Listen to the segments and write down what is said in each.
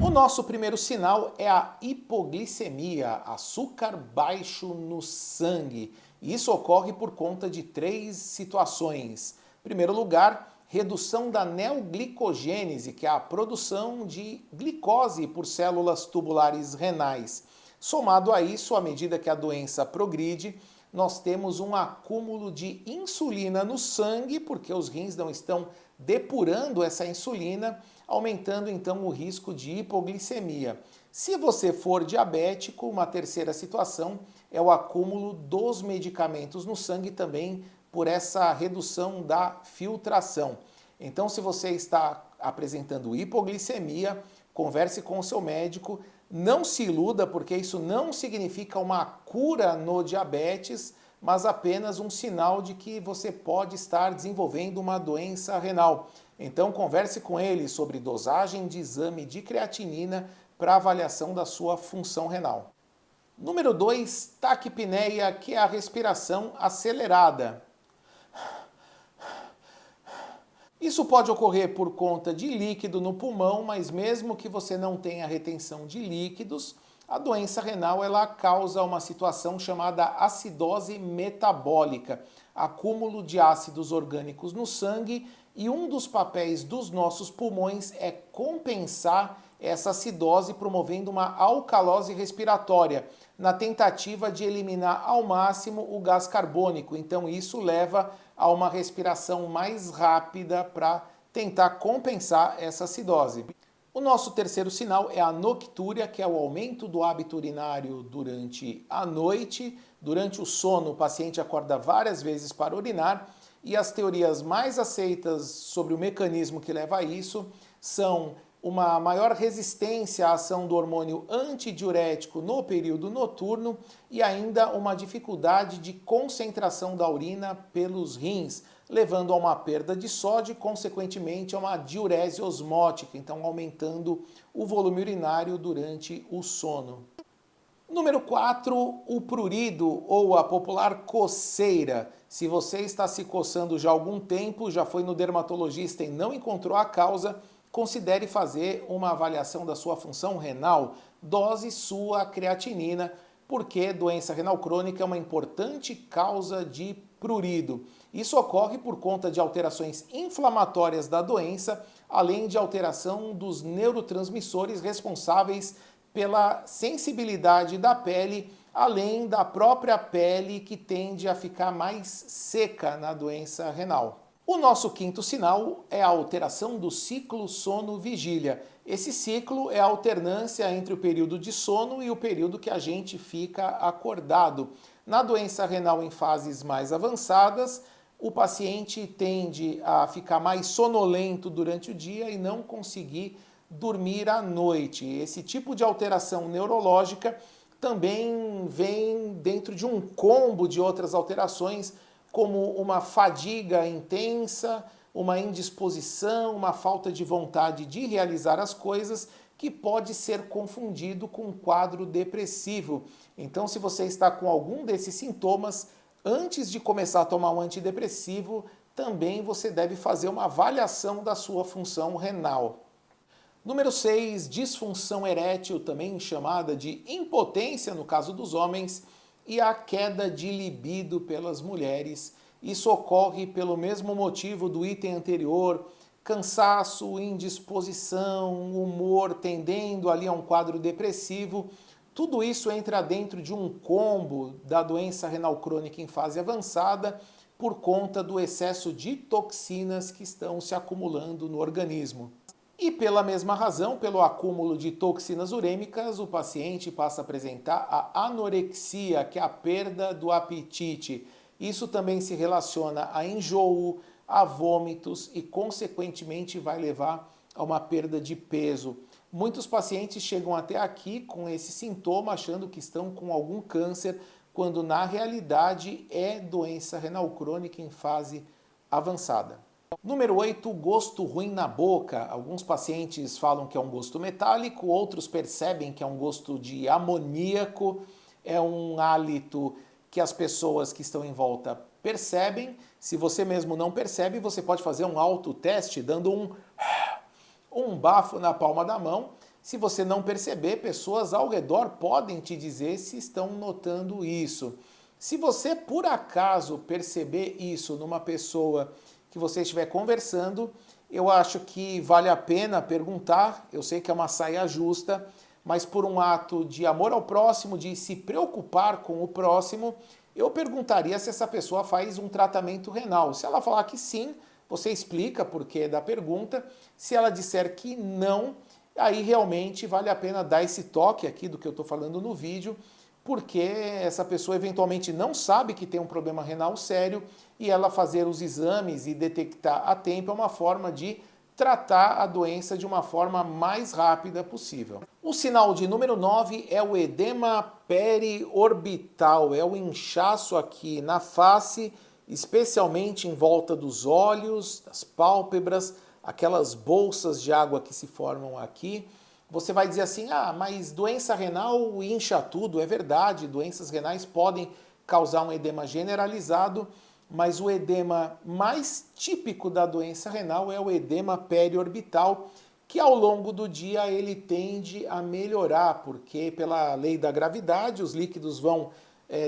O nosso primeiro sinal é a hipoglicemia, açúcar baixo no sangue. Isso ocorre por conta de três situações. Em primeiro lugar, redução da neoglicogênese, que é a produção de glicose por células tubulares renais. Somado a isso, à medida que a doença progride, nós temos um acúmulo de insulina no sangue, porque os rins não estão depurando essa insulina, aumentando então o risco de hipoglicemia. Se você for diabético, uma terceira situação é o acúmulo dos medicamentos no sangue também por essa redução da filtração. Então, se você está apresentando hipoglicemia, converse com o seu médico, não se iluda, porque isso não significa uma cura no diabetes, mas apenas um sinal de que você pode estar desenvolvendo uma doença renal. Então, converse com ele sobre dosagem de exame de creatinina para avaliação da sua função renal. Número 2, taquipneia, que é a respiração acelerada. Isso pode ocorrer por conta de líquido no pulmão, mas mesmo que você não tenha retenção de líquidos, a doença renal ela causa uma situação chamada acidose metabólica, acúmulo de ácidos orgânicos no sangue, e um dos papéis dos nossos pulmões é compensar essa acidose promovendo uma alcalose respiratória, na tentativa de eliminar ao máximo o gás carbônico. Então isso leva a uma respiração mais rápida para tentar compensar essa acidose. O nosso terceiro sinal é a noctúria, que é o aumento do hábito urinário durante a noite. Durante o sono, o paciente acorda várias vezes para urinar, e as teorias mais aceitas sobre o mecanismo que leva a isso são uma maior resistência à ação do hormônio antidiurético no período noturno e ainda uma dificuldade de concentração da urina pelos rins, levando a uma perda de sódio e, consequentemente, a uma diurese osmótica, então aumentando o volume urinário durante o sono. Número 4, o prurido ou a popular coceira. Se você está se coçando já há algum tempo, já foi no dermatologista e não encontrou a causa, considere fazer uma avaliação da sua função renal, dose sua creatinina, porque doença renal crônica é uma importante causa de prurido. Isso ocorre por conta de alterações inflamatórias da doença, além de alteração dos neurotransmissores responsáveis pela sensibilidade da pele, além da própria pele que tende a ficar mais seca na doença renal. O nosso quinto sinal é a alteração do ciclo sono-vigília. Esse ciclo é a alternância entre o período de sono e o período que a gente fica acordado. Na doença renal em fases mais avançadas, o paciente tende a ficar mais sonolento durante o dia e não conseguir dormir à noite. Esse tipo de alteração neurológica também vem dentro de um combo de outras alterações, como uma fadiga intensa, uma indisposição, uma falta de vontade de realizar as coisas, que pode ser confundido com um quadro depressivo. Então, se você está com algum desses sintomas, antes de começar a tomar um antidepressivo, também você deve fazer uma avaliação da sua função renal. Número 6, disfunção erétil, também chamada de impotência no caso dos homens, e a queda de libido pelas mulheres. Isso ocorre pelo mesmo motivo do item anterior: cansaço, indisposição, humor tendendo ali a um quadro depressivo. Tudo isso entra dentro de um combo da doença renal crônica em fase avançada por conta do excesso de toxinas que estão se acumulando no organismo. E pela mesma razão, pelo acúmulo de toxinas urêmicas, o paciente passa a apresentar a anorexia, que é a perda do apetite. Isso também se relaciona a enjoo, a vômitos e, consequentemente, vai levar a uma perda de peso. Muitos pacientes chegam até aqui com esse sintoma achando que estão com algum câncer, quando na realidade é doença renal crônica em fase avançada. Número 8, gosto ruim na boca. Alguns pacientes falam que é um gosto metálico, outros percebem que é um gosto de amoníaco, é um hálito que as pessoas que estão em volta percebem. Se você mesmo não percebe, você pode fazer um autoteste dando um bafo na palma da mão. Se você não perceber, pessoas ao redor podem te dizer se estão notando isso. Se você por acaso perceber isso numa pessoa que você estiver conversando, eu acho que vale a pena perguntar. Eu sei que é uma saia justa, mas por um ato de amor ao próximo, de se preocupar com o próximo, eu perguntaria se essa pessoa faz um tratamento renal. Se ela falar que sim, você explica por que da pergunta. Se ela disser que não, aí realmente vale a pena dar esse toque aqui do que eu estou falando no vídeo, porque essa pessoa eventualmente não sabe que tem um problema renal sério e ela fazer os exames e detectar a tempo é uma forma de tratar a doença de uma forma mais rápida possível. O sinal de número 9 é o edema periorbital, é o inchaço aqui na face, especialmente em volta dos olhos, das pálpebras, aquelas bolsas de água que se formam aqui. Você vai dizer assim, mas doença renal incha tudo. É verdade, doenças renais podem causar um edema generalizado, mas o edema mais típico da doença renal é o edema periorbital, que ao longo do dia ele tende a melhorar, porque pela lei da gravidade os líquidos vão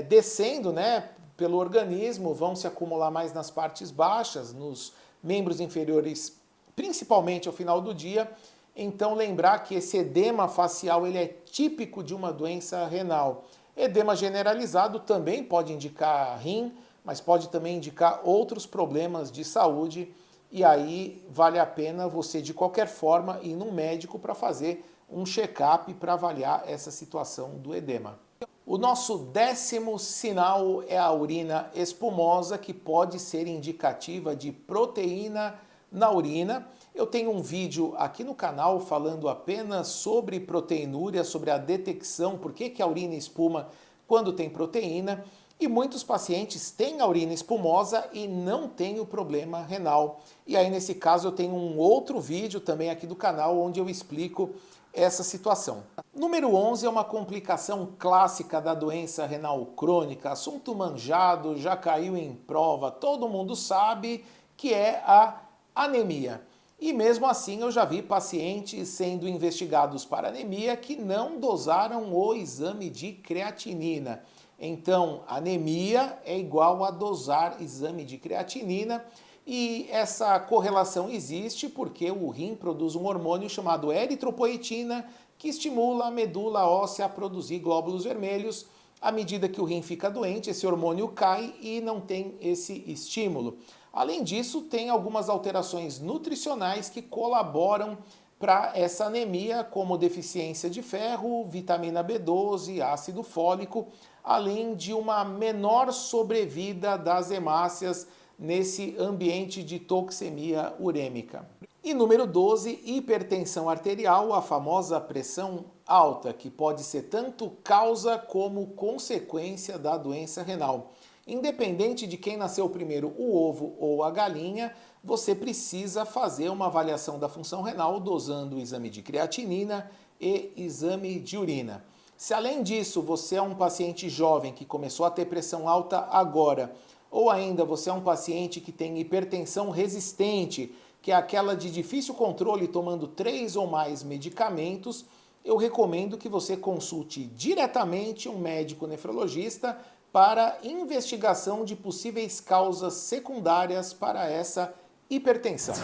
descendo, né, pelo organismo, vão se acumular mais nas partes baixas, nos membros inferiores, principalmente ao final do dia. Então lembrar que esse edema facial ele é típico de uma doença renal. Edema generalizado também pode indicar rim, mas pode também indicar outros problemas de saúde, e aí vale a pena você de qualquer forma ir num médico para fazer um check-up para avaliar essa situação do edema. O nosso 10º sinal é a urina espumosa, que pode ser indicativa de proteína na urina. Eu tenho um vídeo aqui no canal falando apenas sobre proteinúria, sobre a detecção, por que a urina espuma quando tem proteína. E muitos pacientes têm a urina espumosa e não têm o problema renal. E aí, nesse caso, eu tenho um outro vídeo também aqui do canal onde eu explico essa situação. Número 11 é uma complicação clássica da doença renal crônica, assunto manjado, já caiu em prova, todo mundo sabe que é a anemia. E mesmo assim eu já vi pacientes sendo investigados para anemia que não dosaram o exame de creatinina. Então, anemia é igual a dosar exame de creatinina, e essa correlação existe porque o rim produz um hormônio chamado eritropoetina que estimula a medula óssea a produzir glóbulos vermelhos. À medida que o rim fica doente, esse hormônio cai e não tem esse estímulo. Além disso, tem algumas alterações nutricionais que colaboram para essa anemia, como deficiência de ferro, vitamina B12, ácido fólico, além de uma menor sobrevida das hemácias nesse ambiente de toxemia urêmica. E número 12, hipertensão arterial, a famosa pressão alta, que pode ser tanto causa como consequência da doença renal. Independente de quem nasceu primeiro, o ovo ou a galinha, você precisa fazer uma avaliação da função renal dosando o exame de creatinina e exame de urina. Se além disso você é um paciente jovem que começou a ter pressão alta agora, ou ainda você é um paciente que tem hipertensão resistente, que é aquela de difícil controle tomando 3 ou mais medicamentos, eu recomendo que você consulte diretamente um médico nefrologista para investigação de possíveis causas secundárias para essa hipertensão.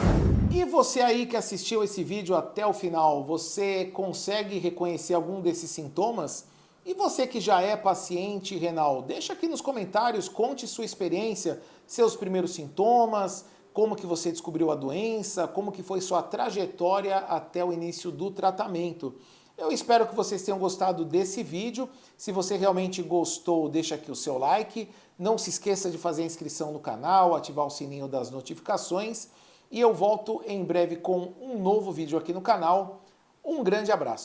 E você aí que assistiu esse vídeo até o final, você consegue reconhecer algum desses sintomas? E você que já é paciente renal, deixa aqui nos comentários, conte sua experiência, seus primeiros sintomas, como que você descobriu a doença, como que foi sua trajetória até o início do tratamento. Eu espero que vocês tenham gostado desse vídeo. Se você realmente gostou, deixa aqui o seu like. Não se esqueça de fazer a inscrição no canal, ativar o sininho das notificações. E eu volto em breve com um novo vídeo aqui no canal. Um grande abraço!